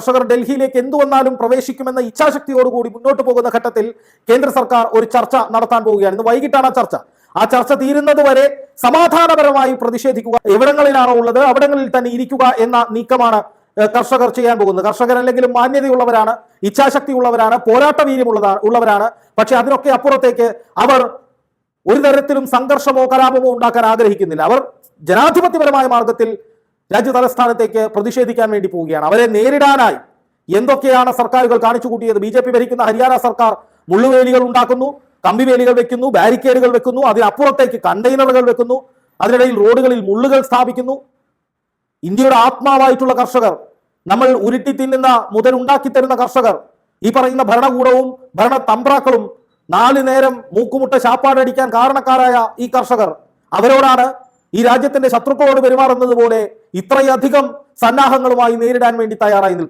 കർഷകർ ഡൽഹിയിലേക്ക് എന്തു വന്നാലും പ്രവേശിക്കുമെന്ന ഇച്ഛാശക്തിയോടുകൂടി മുന്നോട്ട് പോകുന്ന ഘട്ടത്തിൽ കേന്ദ്ര സർക്കാർ ഒരു ചർച്ച നടത്താൻ പോവുകയാണ്. ഇന്ന് വൈകിട്ടാണ് ആ ചർച്ച തീരുന്നത് വരെ സമാധാനപരമായി പ്രതിഷേധിക്കുക, എവിടങ്ങളിലാണോ ഉള്ളത് അവിടങ്ങളിൽ തന്നെ ഇരിക്കുക എന്ന നീക്കമാണ് കർഷകർ ചെയ്യാൻ പോകുന്നത്. കർഷകർ അല്ലെങ്കിലും മാന്യതയുള്ളവരാണ്, ഇച്ഛാശക്തി ഉള്ളവരാണ്, പോരാട്ട വീര്യമുള്ളവരാണ്. പക്ഷെ അതിനൊക്കെ അപ്പുറത്തേക്ക് അവർ ഒരു തരത്തിലും സംഘർഷമോ കലാപമോ ഉണ്ടാക്കാൻ ആഗ്രഹിക്കുന്നില്ല. അവർ ജനാധിപത്യപരമായ മാർഗത്തിൽ രാജ്യ തലസ്ഥാനത്തേക്ക് പ്രതിഷേധിക്കാൻ വേണ്ടി പോവുകയാണ്. അവരെ നേരിടാനായി എന്തൊക്കെയാണ് സർക്കാരുകൾ കാണിച്ചു കൂട്ടിയത്? BJP ഭരിക്കുന്ന ഹരിയാന സർക്കാർ മുള്ളുവേലികൾ ഉണ്ടാക്കുന്നു, കമ്പിവേലികൾ വെക്കുന്നു, ബാരിക്കേഡുകൾ വെക്കുന്നു, അതിനപ്പുറത്തേക്ക് കണ്ടെയ്നറുകൾ വെക്കുന്നു, അതിനിടയിൽ റോഡുകളിൽ മുള്ളുകൾ സ്ഥാപിക്കുന്നു. ഇന്ത്യയുടെ ആത്മാവായിട്ടുള്ള കർഷകർ, നമ്മൾ ഉരുട്ടി തിന്നുന്ന മുതലുണ്ടാക്കി തരുന്ന കർഷകർ, ഈ പറയുന്ന ഭരണകൂടവും ഭരണതന്ത്രാക്കളും 4 നേരം മൂക്കുമുട്ട ശാപ്പാടടിക്കാൻ കാരണക്കാരായ ഈ കർഷകർ, അവരോടാണ് ഈ രാജ്യത്തിന്റെ ശത്രുക്കളോട് പെരുമാറുന്നത് പോലെ ഇത്രയധികം സന്നാഹങ്ങളുമായി നേരിടാൻ വേണ്ടി തയ്യാറായി നിൽക്കുന്നത്.